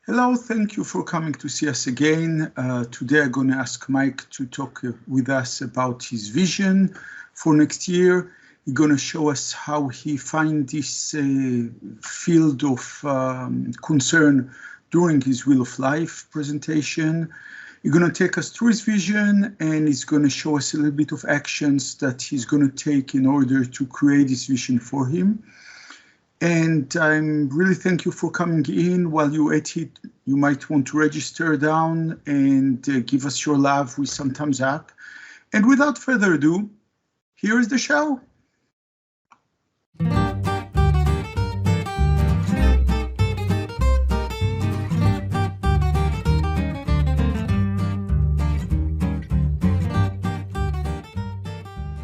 Hello, thank you for coming to see us again. Today I'm going to ask Mike to talk with us about his vision for next year. He's going to show us how he finds this field of concern during his Wheel of Life presentation. He's going to take us through his vision, and he's going to show us a little bit of actions that he's going to take in order to create this vision for him. And I'm really thank you for coming in. While you're at it, you might want to register down and give us your love with some thumbs up. And without further ado, here is the show.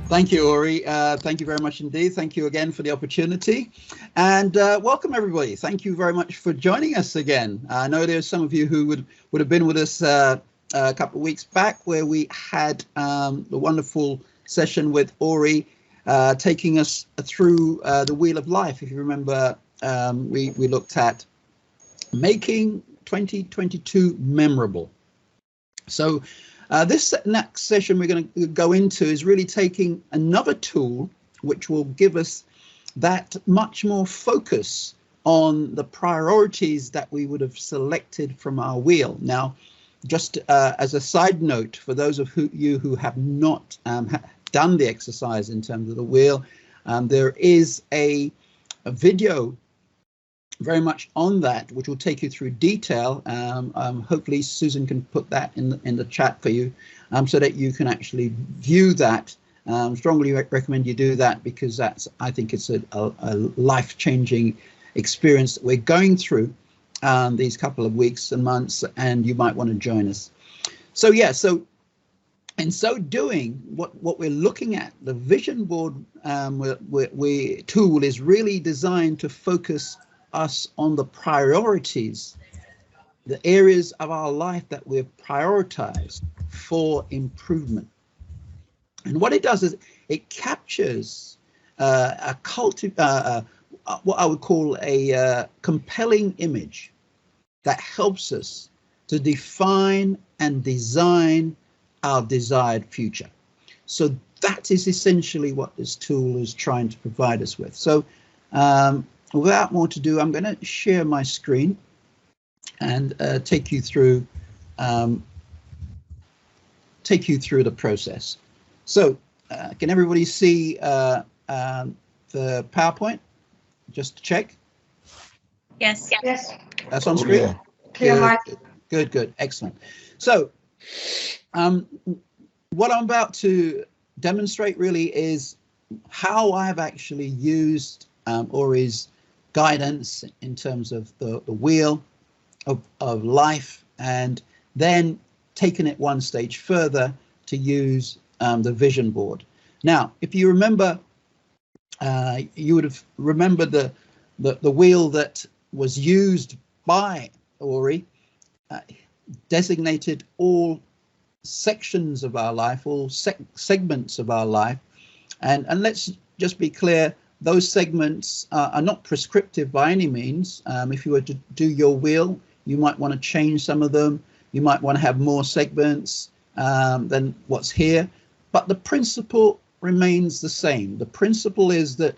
Thank you, Ori. Thank you very much indeed. Thank you again for the opportunity. And welcome, everybody. Thank you very much for joining us again. I know there's some of you who would have been with us a couple of weeks back where we had the wonderful session with Ori taking us through the Wheel of Life. If you remember, we looked at making 2022 memorable. So this next session we're going to go into is really taking another tool which will give us that much more focus on the priorities that we would have selected from our wheel. Now, just as a side note, for those of you who have not done the exercise in terms of the wheel, there is a video very much on that, which will take you through detail. Hopefully Susan can put that in the chat for you so that you can actually view that. Strongly recommend you do that because I think it's a life-changing experience that we're going through these couple of weeks and months, and you might want to join us. So yeah, so in so doing, what we're looking at, the vision board tool is really designed to focus us on the priorities, the areas of our life that we've prioritized for improvement. And what it does is it captures what I would call a compelling image that helps us to define and design our desired future. So that is essentially what this tool is trying to provide us with. So without more to do, I'm going to share my screen and take you through the process. So can everybody see the PowerPoint? Just to check. Yes. Yes. That's on screen. Yeah. Clear, Mark. Good. Excellent. So what I'm about to demonstrate really is how I've actually used Ori's guidance in terms of the wheel of life, and then taking it one stage further to use the vision board. Now, if you remember, you would have remembered the wheel that was used by Ori, designated all sections of our life, all segments of our life, and let's just be clear. Those segments are not prescriptive by any means. If you were to do your wheel, you might want to change some of them. You might want to have more segments than what's here. But the principle remains the same. The principle is that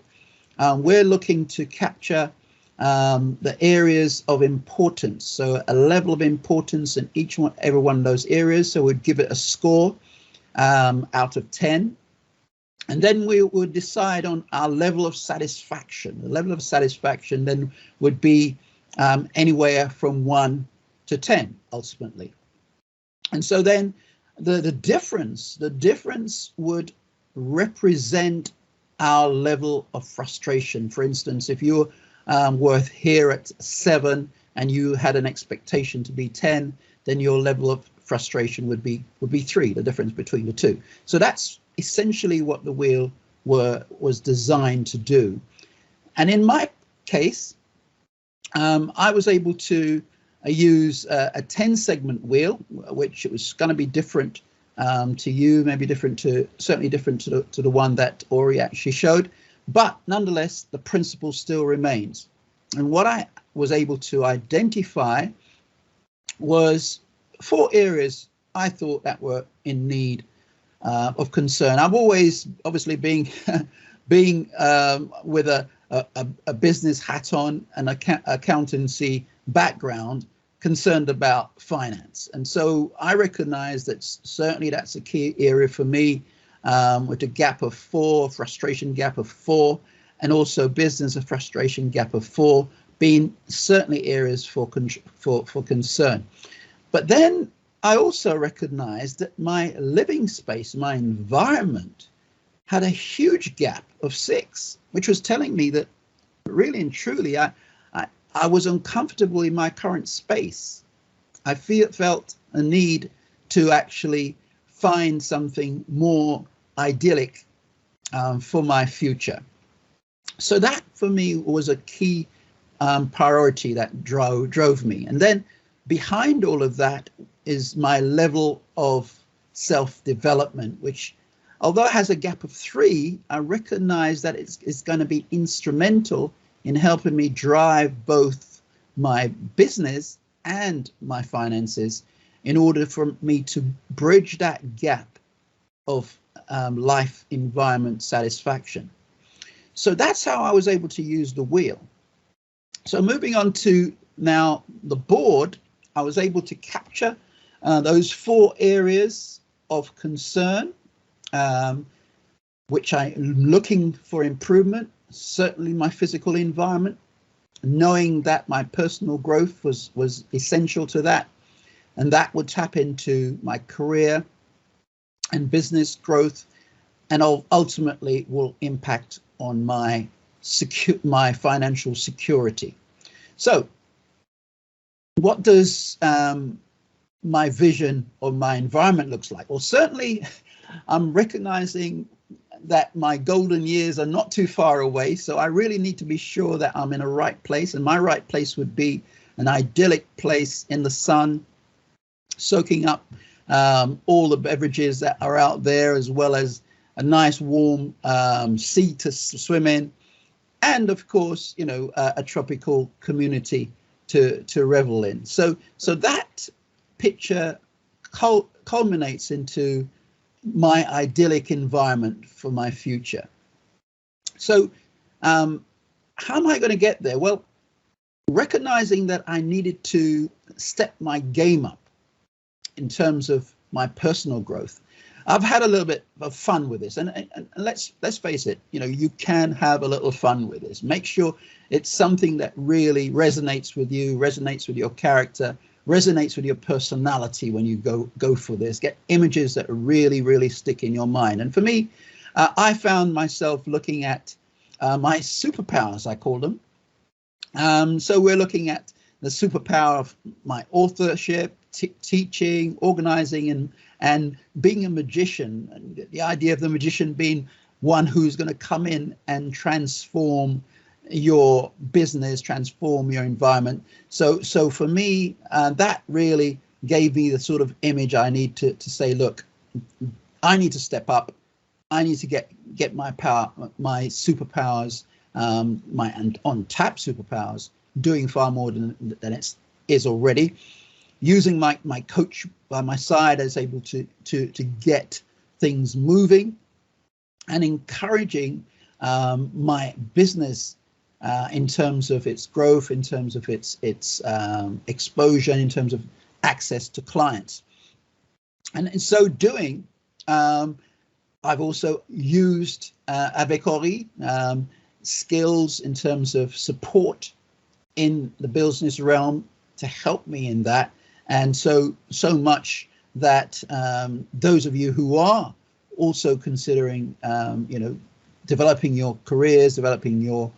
we're looking to capture the areas of importance. So a level of importance in every one of those areas. So we'd give it a score out of 10. And then we would decide on our level of satisfaction. The level of satisfaction then would be anywhere from 1 to 10, ultimately. And so then the difference would represent our level of frustration. For instance, if you were here at 7 and you had an expectation to be 10, then your level of frustration would be 3, the difference between the two. So that's essentially what the wheel was designed to do. And in my case, I was able to use a 10 segment wheel, which it was going to be different to you, maybe certainly different to the one that Ori actually showed, but nonetheless, the principle still remains. And what I was able to identify was 4 areas I thought that were in need of concern. I've always, obviously, being with a business hat on, an accountancy background, concerned about finance. And so I recognize that certainly that's a key area for me, with a gap of 4, frustration gap of 4, and also business, a frustration gap of 4, being certainly areas for concern. But then I also recognized that my living space, my environment, had a huge gap of 6, which was telling me that really and truly I was uncomfortable in my current space. I felt a need to actually find something more idyllic for my future. So that for me was a key priority that drove me. And then behind all of that is my level of self-development, which, although it has a gap of 3, I recognize that it's going to be instrumental in helping me drive both my business and my finances in order for me to bridge that gap of life environment satisfaction. So that's how I was able to use the wheel. So moving on to now the board, I was able to capture those 4 areas of concern, which I'm looking for improvement. Certainly my physical environment, knowing that my personal growth was essential to that, and that would tap into my career and business growth, and ultimately will impact on my financial security. So what does my vision of my environment looks like? Well, certainly I'm recognizing that my golden years are not too far away, so I really need to be sure that I'm in a right place, and my right place would be an idyllic place in the sun, soaking up all the beverages that are out there, as well as a nice warm sea to swim in, and of course, you know, a tropical community to revel in. So that picture culminates into my idyllic environment for my future. So how am I going to get there? Well, recognizing that I needed to step my game up in terms of my personal growth, I've had a little bit of fun with this, and let's face it, you know, you can have a little fun with this. Make sure it's something that really resonates with you, resonates with your character, resonates with your personality when you go for this. Get images that really stick in your mind. And for me, I found myself looking at my superpowers, I call them. So we're looking at the superpower of my authorship, teaching, organizing, and being a magician. And the idea of the magician being one who's going to come in and transform your business, transform your environment. So for me, that really gave me the sort of image I need to say, look, I need to step up. I need to get my power, my superpowers, my untapped superpowers, doing far more than it is already. Using my coach by my side, I was able to get things moving, and encouraging my business in terms of its growth, in terms of its exposure, in terms of access to clients. And in so doing, I've also used Avecori skills in terms of support in the business realm to help me in that. And so much that those of you who are also considering, you know, developing your careers, developing your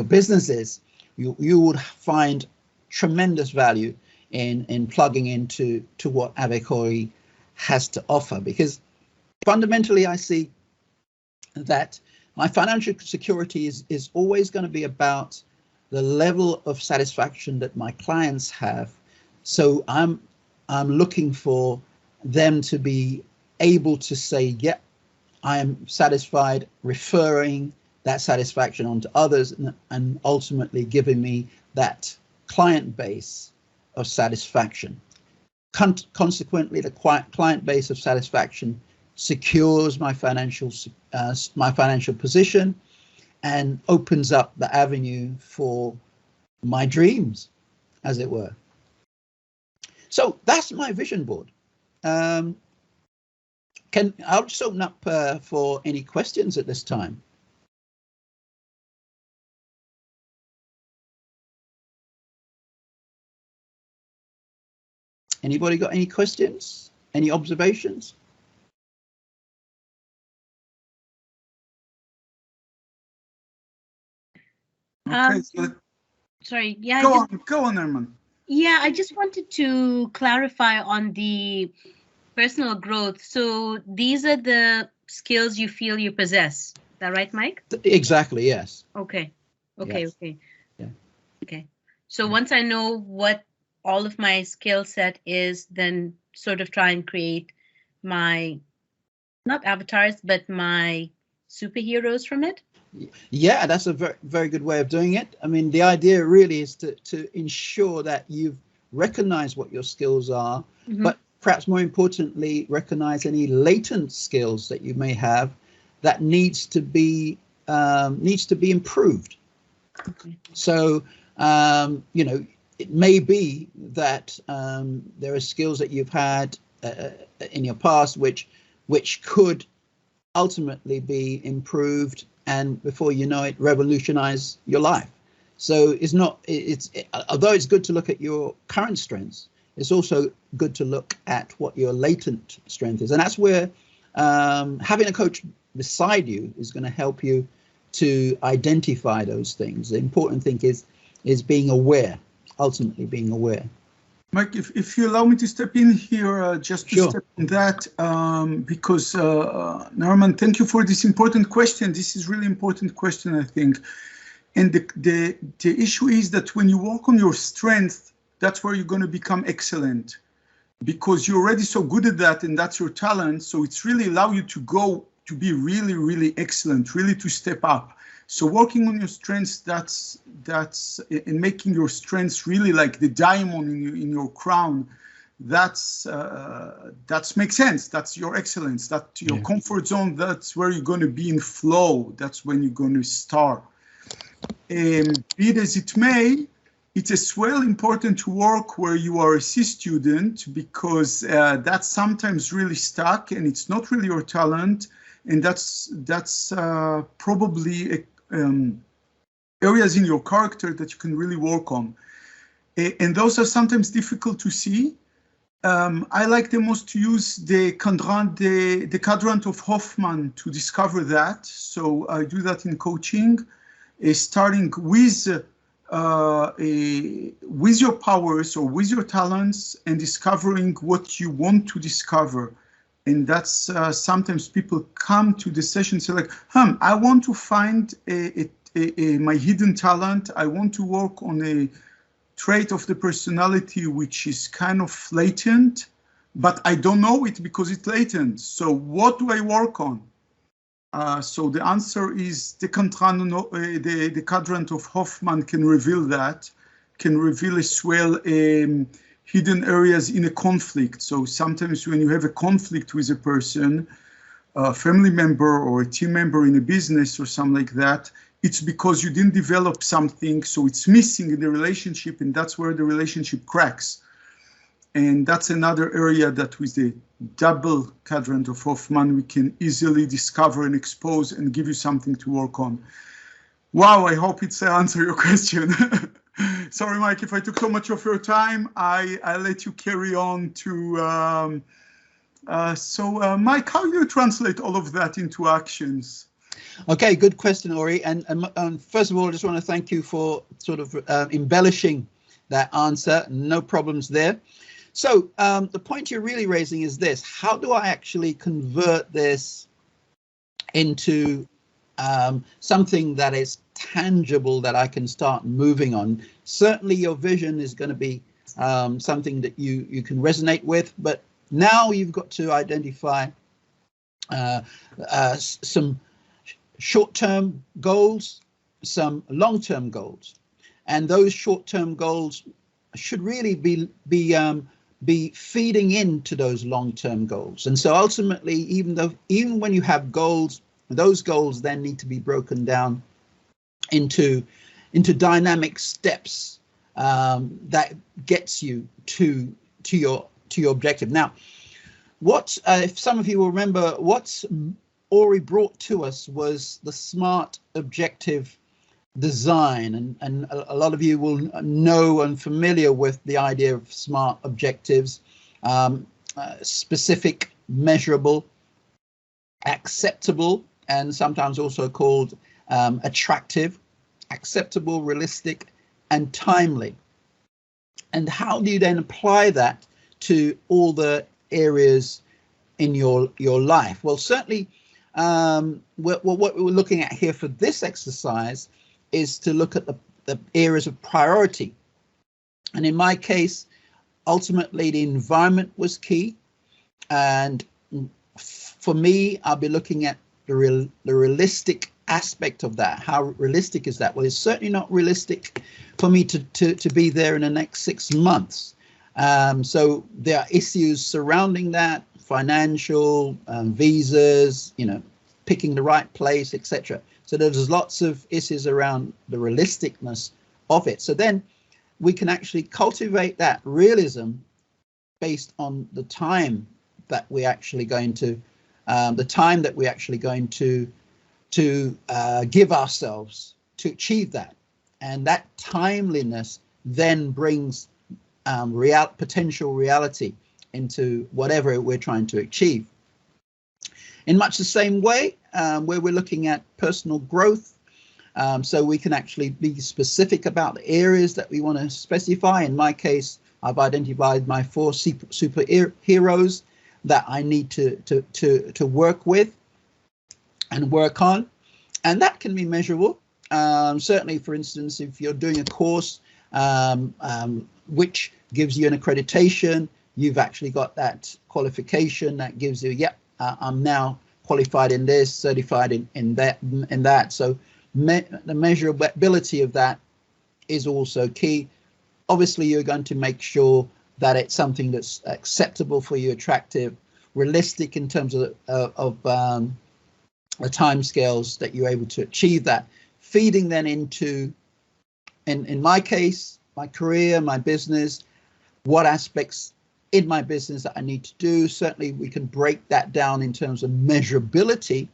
businesses, you would find tremendous value in plugging into what Avecori has to offer, because fundamentally I see that my financial security is always going to be about the level of satisfaction that my clients have. So I'm looking for them to be able to say, yeah, I am satisfied, referring that satisfaction onto others, and ultimately giving me that client base of satisfaction. consequently, the client base of satisfaction secures my financial position and opens up the avenue for my dreams, as it were. So that's my vision board. I'll just open up for any questions at this time. Anybody got any questions? Any observations? Okay, so sorry. Yeah. Go on, Herman. Yeah, I just wanted to clarify on the personal growth. So these are the skills you feel you possess. Is that right, Mike? Exactly, yes. Okay. Yes. Okay. Yeah. Okay. So once I know what all of my skill set is, then sort of try and create my, not avatars, but my superheroes from it. Yeah, that's a very, very good way of doing it. I mean, the idea really is to ensure that you've recognized what your skills are, but perhaps more importantly, recognize any latent skills that you may have that needs to be improved. Okay. So, you know, it may be that there are skills that you've had in your past which could ultimately be improved, and before you know it, revolutionize your life. So although it's good to look at your current strengths, it's also good to look at what your latent strength is, and that's where having a coach beside you is going to help you to identify those things. The important thing is being aware, ultimately being aware. Mike, if you allow me to step in here, just to Sure. step in that, because Norman, thank you for this important question. This is really important question, I think. And the issue is that when you work on your strength, that's where you're going to become excellent, because you're already so good at that, and that's your talent. So it's really allow you to go to be really, really excellent, really to step up. So working on your strengths, that's in making your strengths really like the diamond in your crown. That's makes sense. That's your excellence. That's your comfort zone. That's where you're going to be in flow. That's when you're going to start. And be it as it may, it's as well important to work where you are a C student, because that's sometimes really stuck and it's not really your talent. And that's probably areas in your character that you can really work on. And those are sometimes difficult to see. I like the most to use the quadrant of Hoffman to discover that. So I do that in coaching, starting with your powers or with your talents and discovering what you want to discover. And that's sometimes people come to the session and say like, I want to find my hidden talent. I want to work on a trait of the personality which is kind of latent, but I don't know it because it's latent. So what do I work on? So the answer is the quadrant of Hoffman can reveal that, can reveal as well hidden areas in a conflict. So sometimes when you have a conflict with a person, a family member or a team member in a business or something like that, it's because you didn't develop something, so it's missing in the relationship, and that's where the relationship cracks. And that's another area that with the double quadrant of Hoffman, we can easily discover and expose and give you something to work on. Wow, I hope it's answer your question. Sorry, Mike, if I took so much of your time, I let you carry on to, Mike, how do you translate all of that into actions? Okay, good question, Ori. And first of all, I just want to thank you for sort of embellishing that answer. No problems there. So the point you're really raising is this: how do I actually convert this into something that is tangible that I can start moving on? Certainly your vision is going to be something that you can resonate with, but now you've got to identify some short-term goals, some long-term goals, and those short-term goals should really be be feeding into those long-term goals. And so ultimately, even when you have goals, those goals then need to be broken down into dynamic steps that gets you to your objective. Now, what if some of you will remember, what Ori brought to us was the SMART objective design, and a lot of you will know and familiar with the idea of SMART objectives: specific, measurable, acceptable, and sometimes also called attractive, acceptable, realistic, and timely. And how do you then apply that to all the areas in your life? Well, certainly what we're looking at here for this exercise is to look at the areas of priority. And in my case, ultimately the environment was key. And for me, I'll be looking at the realistic aspect of that. How realistic is that? Well, it's certainly not realistic for me to be there in the next 6 months. So there are issues surrounding that, financial, visas, picking the right place, etc. So there's lots of issues around the realisticness of it. So then we can actually cultivate that realism based on the time that we're actually going to, give ourselves to achieve that. And that timeliness then brings potential reality into whatever we're trying to achieve. In much the same way, where we're looking at personal growth, so we can actually be specific about the areas that we want to specify. In my case, I've identified my 4 superheroes that I need to work with and work on, and that can be measurable. Certainly, for instance, if you're doing a course which gives you an accreditation, you've actually got that qualification that gives you, I'm now qualified in this, certified in that. So the measurability of that is also key. Obviously, you're going to make sure that it's something that's acceptable for you, attractive, realistic in terms of the timescales that you're able to achieve that. Feeding then into, in my case, my career, my business, what aspects in my business that I need to do. Certainly we can break that down in terms of measurability,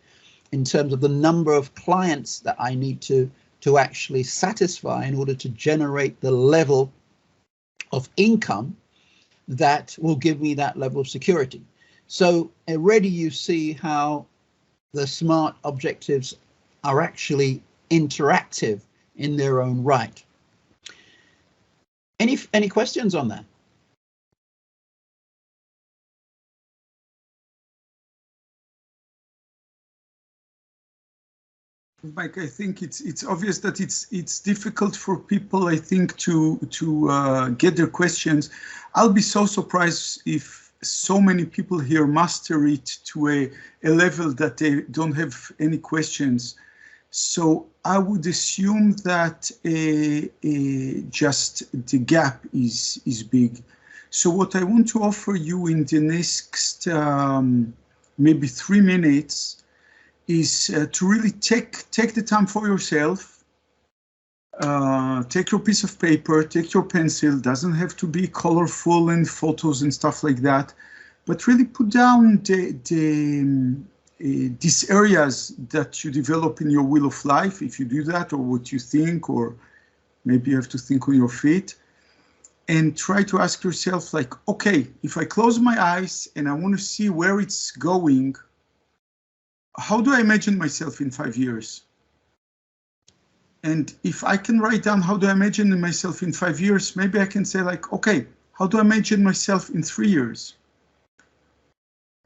in terms of the number of clients that I need to actually satisfy in order to generate the level of income that will give me that level of security. So already you see how the SMART objectives are actually interactive in their own right. Any questions on that? Mike, I think it's obvious that it's difficult for people, I think, to get their questions. I'll be so surprised if so many people here master it to a level that they don't have any questions. So I would assume that just the gap is big. So what I want to offer you in the next maybe 3 minutes is to really take the time for yourself. Take your piece of paper, take your pencil, doesn't have to be colorful and photos and stuff like that, but really put down these areas that you develop in your wheel of life, if you do that, or what you think, or maybe you have to think on your feet, and try to ask yourself, like, okay, if I close my eyes and I want to see where it's going, how do I imagine myself in 5 years? And if I can write down how do I imagine myself in 5 years, maybe I can say, like, okay, how do I imagine myself in 3 years?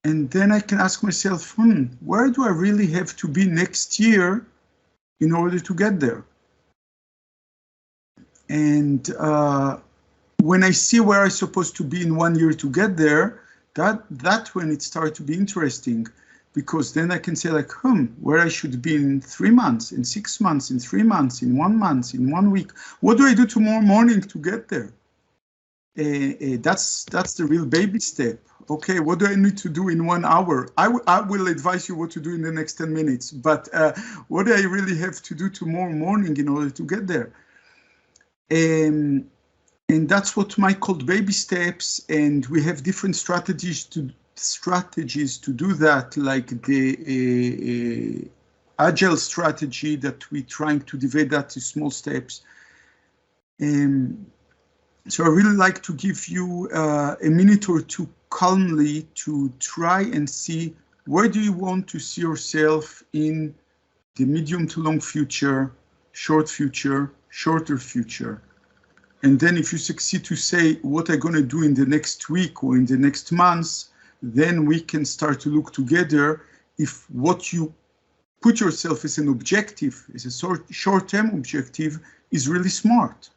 And then I can ask myself, where do I really have to be next year in order to get there? And when I see where I'm supposed to be in 1 year to get there, that's when it starts to be interesting. Because then I can say, like, where I should be in 3 months, in 6 months, in 3 months, in 1 month, in 1 week. What do I do tomorrow morning to get there? that's the real baby step. Okay, what do I need to do in 1 hour? I will advise you what to do in the next 10 minutes, but what do I really have to do tomorrow morning in order to get there? And that's what Mike called baby steps, and we have different strategies to do that, like the agile strategy that we're trying to divide that to small steps. So I really like to give you a minute or two calmly to try and see where do you want to see yourself in the medium to long future, short future, shorter future. And then if you succeed to say what I'm going to do in the next week or in the next months, then we can start to look together if what you put yourself as an objective, as a short-term objective, is really smart.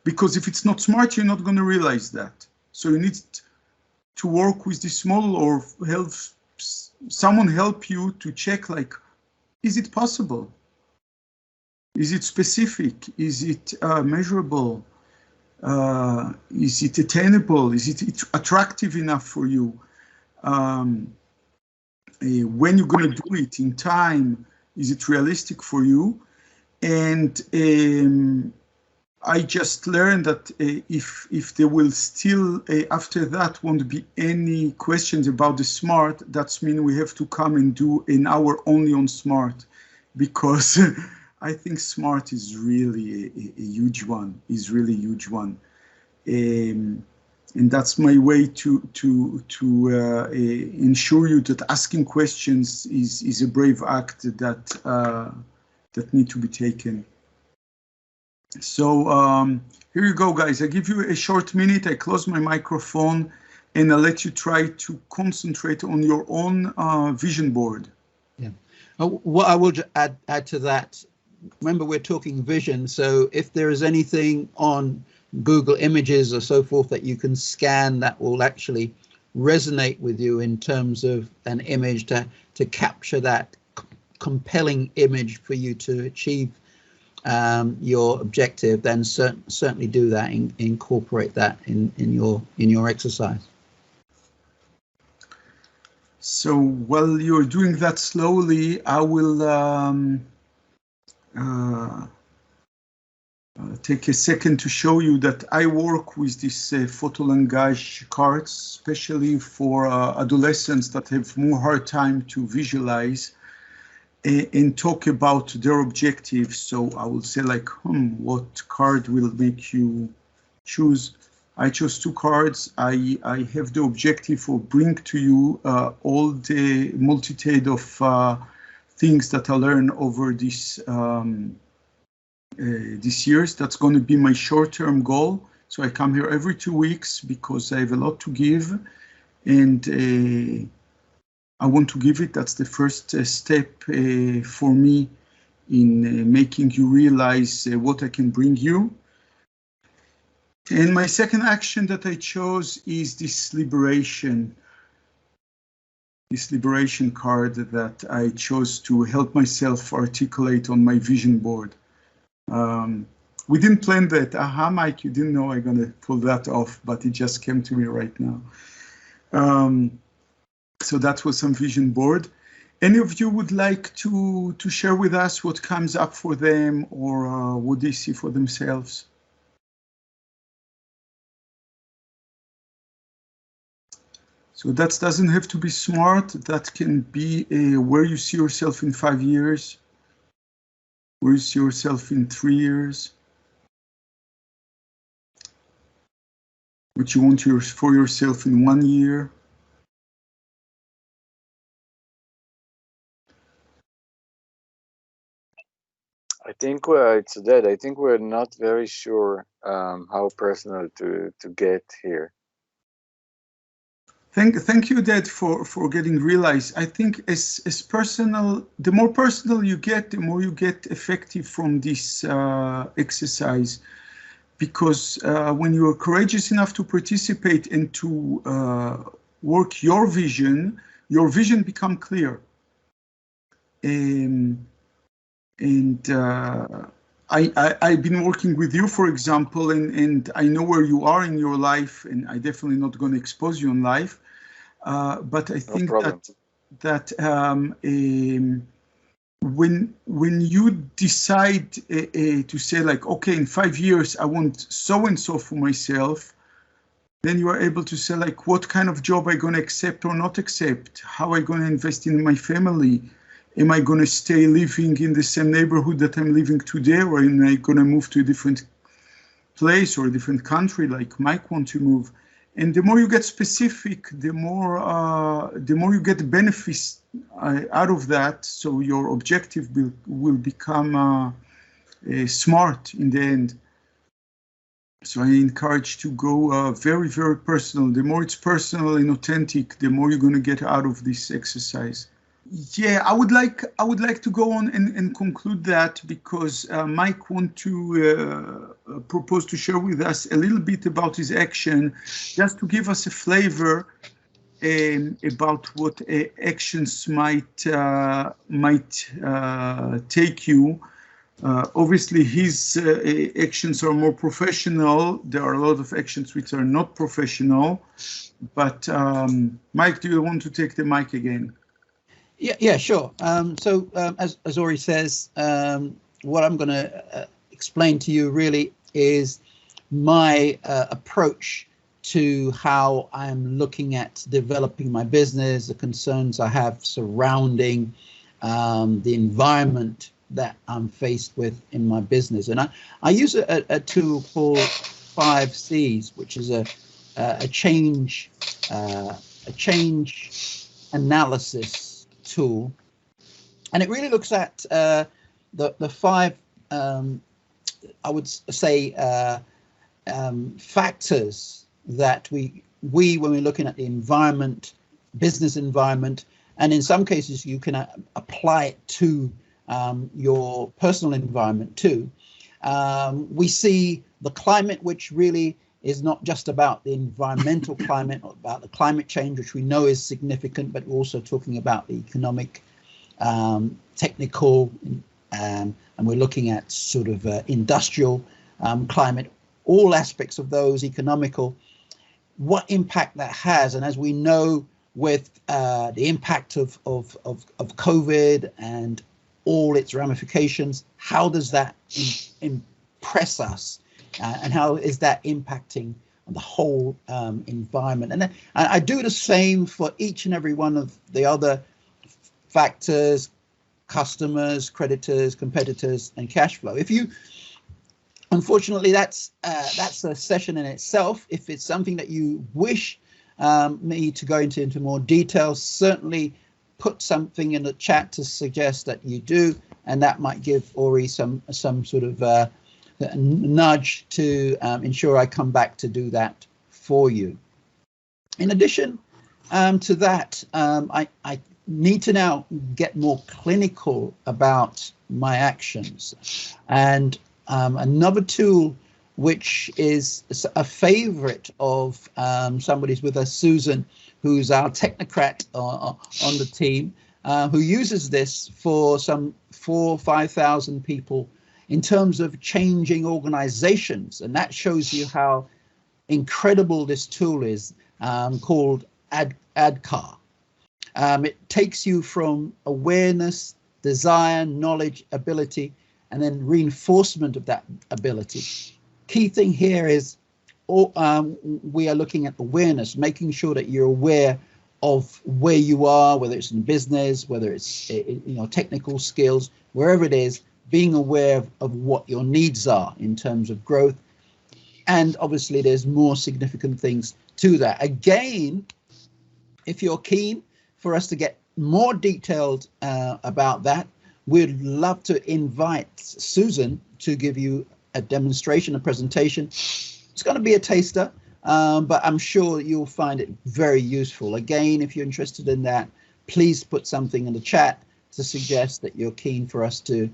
Because if it's not smart, you're not going to realize that. So you need to work with this model or help someone help you to check, like, is it possible? Is it specific? Is it measurable? Is it attainable? Is it attractive enough for you? When you're going to do it in time, is it realistic for you? And I just learned that if there will still, after that, won't be any questions about the smart, that's mean we have to come and do an hour only on smart, because I think smart is really a huge one, and that's my way to ensure you that asking questions is a brave act that need to be taken. So here you go, guys. I give you a short minute. I close my microphone and I'll let you try to concentrate on your own vision board. Yeah. What I will add to that, remember we're talking vision. So if there is anything on Google Images or so forth that you can scan that will actually resonate with you in terms of an image to capture that compelling image for you to achieve your objective, then certainly do that, incorporate that in your exercise. So while you're doing that slowly, I will take a second to show you that I work with these photo langage cards, especially for adolescents that have more hard time to visualize and talk about their objectives. So I will say, like, what card will make you choose? I chose 2 cards. I have the objective of bring to you all the multitude of things that I learned over this years. That's going to be my short-term goal. So I come here every 2 weeks because I have a lot to give, and I want to give it. That's the first step for me in making you realize what I can bring you. And my second action that I chose is this liberation card that I chose to help myself articulate on my vision board. We didn't plan that. Aha, Mike, you didn't know I'm going to pull that off, but it just came to me right now. So that was some vision board. Any of you would like to share with us what comes up for them, or what they see for themselves? So that doesn't have to be smart. That can be where you see yourself in 5 years, where you see yourself in 3 years, what you want for yourself in 1 year. I think it's that. I think we're not very sure how personal to get here. Thank you, Dad, for getting realized. I think as personal, the more personal you get, the more you get effective from this exercise. Because when you are courageous enough to participate and to work your vision become clear. And I've been working with you, for example, and I know where you are in your life, and I definitely not going to expose you on life. But I think that when you decide to say like, okay, in 5 years I want so and so for myself, then you are able to say like, what kind of job I going to accept or not accept? How I going to invest in my family? Am I going to stay living in the same neighborhood that I'm living today, or am I going to move to a different place or a different country like Mike wants to move? And the more you get specific, the more you get benefits out of that. So your objective will become smart in the end. So I encourage to go very, very personal. The more it's personal and authentic, the more you're going to get out of this exercise. Yeah, I would like to go on and conclude that, because Mike wants to propose to share with us a little bit about his action, just to give us a flavor about what actions might take you. Obviously, his actions are more professional. There are a lot of actions which are not professional. But Mike, do you want to take the mic again? Yeah, sure. As Ori says, what I'm going to explain to you really is my approach to how I'm looking at developing my business, the concerns I have surrounding the environment that I'm faced with in my business. And I use a tool called 5 C's, which is a change analysis tool, and it really looks at the 5 I would say factors that we when we're looking at the environment, business environment, and in some cases you can apply it to your personal environment too. We see the climate, which really is not just about the environmental climate, or about the climate change, which we know is significant, but we're also talking about the economic, technical, and we're looking at sort of industrial climate, all aspects of those, economical, what impact that has. And as we know, with the impact of COVID and all its ramifications, how does that impress us? And how is that impacting the whole environment? And I do the same for each and every one of the other factors: customers, creditors, competitors, and cash flow. If you, unfortunately, that's a session in itself. If it's something that you wish me to go into more detail, certainly put something in the chat to suggest that you do, and that might give Ori some sort of a nudge to ensure I come back to do that for you. In addition to that, I need to now get more clinical about my actions. And another tool, which is a favorite of somebody's with us, Susan, who's our technocrat on the team, who uses this for some 4,000 or 5,000 people in terms of changing organizations. And that shows you how incredible this tool is, called ADCAR. It takes you from awareness, desire, knowledge, ability, and then reinforcement of that ability. Key thing here is we are looking at awareness, making sure that you're aware of where you are, whether it's in business, whether it's technical skills, wherever it is, being aware of what your needs are in terms of growth. And obviously there's more significant things to that. Again, if you're keen for us to get more detailed about that, we'd love to invite Susan to give you a demonstration, a presentation. It's going to be a taster, but I'm sure you'll find it very useful. Again, if you're interested in that, please put something in the chat to suggest that you're keen for us to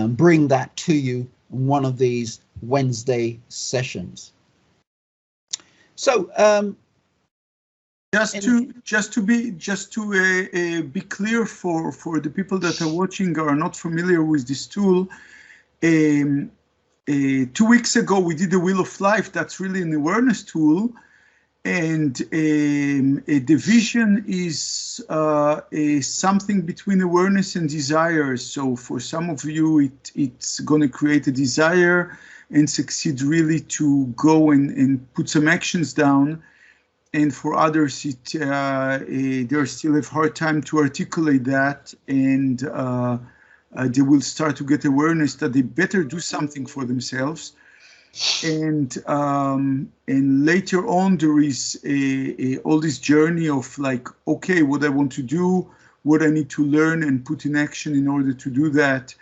bring that to you in one of these Wednesday sessions. So just to be clear for the people that are watching or are not familiar with this tool, 2 weeks ago, we did the Wheel of Life. That's really an awareness tool. And the vision is something between awareness and desire. So for some of you, it's going to create a desire and succeed really to go and put some actions down. And for others, they still have hard time to articulate that, and they will start to get awareness that they better do something for themselves. And later on, there is all this journey of like, okay, what I want to do, what I need to learn and put in action in order to do that,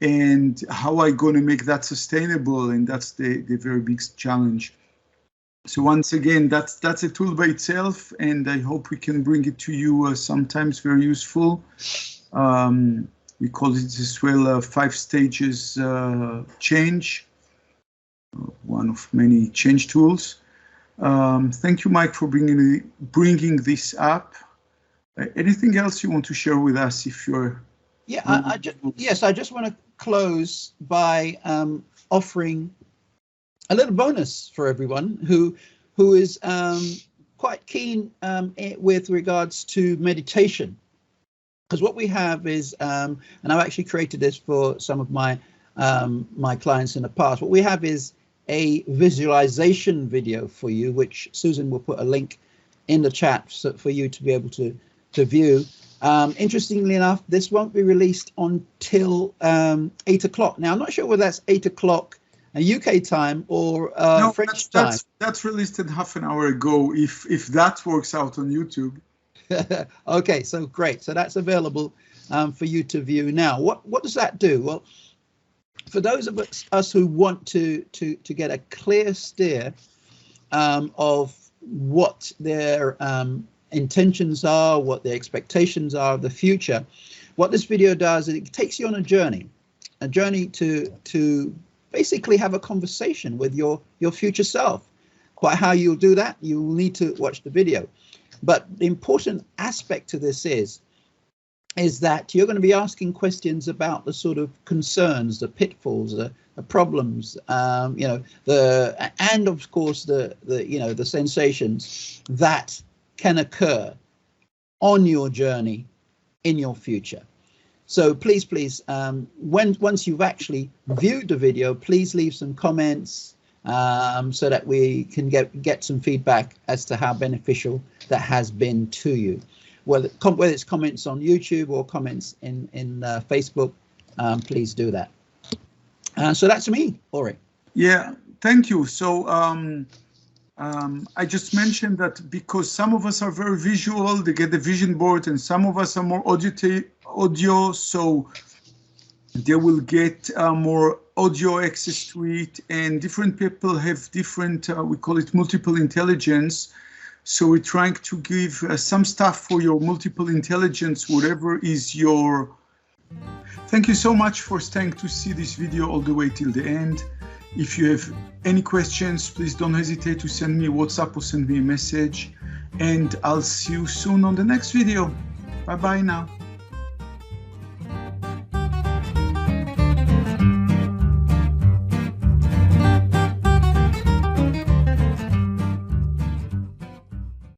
and how I going to make that sustainable. And that's the very big challenge. So once again, that's a tool by itself, and I hope we can bring it to you sometimes very useful. We call it as well 5 stages change. One of many change tools. Thank you, Mike, for bringing this up. Anything else you want to share with us? If you're I just want to close by offering a little bonus for everyone who is quite keen with regards to meditation. Because what we have is, and I've actually created this for some of my my clients in the past. What we have is a visualization video for you, which Susan will put a link in the chat for you to be able to view. Interestingly enough, this won't be released until 8 o'clock. Now, I'm not sure whether that's 8 o'clock UK time or no, French time. That's released half an hour ago, if that works out on YouTube. Okay, so great. So that's available for you to view now. What does that do? Well, for those of us who want to get a clear steer of what their intentions are, what their expectations are of the future, what this video does is it takes you on a journey to basically have a conversation with your future self. Quite how you'll do that, you will need to watch the video. But the important aspect to this is that you're going to be asking questions about the sort of concerns, the pitfalls, the problems, and of course the sensations that can occur on your journey in your future. So please, once you've actually viewed the video, please leave some comments so that we can get some feedback as to how beneficial that has been to you. Whether it's comments on YouTube or comments in Facebook, please do that. So that's me, Ori. Yeah, thank you. So I just mentioned that because some of us are very visual, they get the vision board, and some of us are more audio, so they will get more audio access to it, and different people have different, we call it multiple intelligence. So we're trying to give some stuff for your multiple intelligence, whatever is your. Thank you so much for staying to see this video all the way till the end. If you have any questions, please don't hesitate to send me a WhatsApp or send me a message. And I'll see you soon on the next video. Bye-bye now.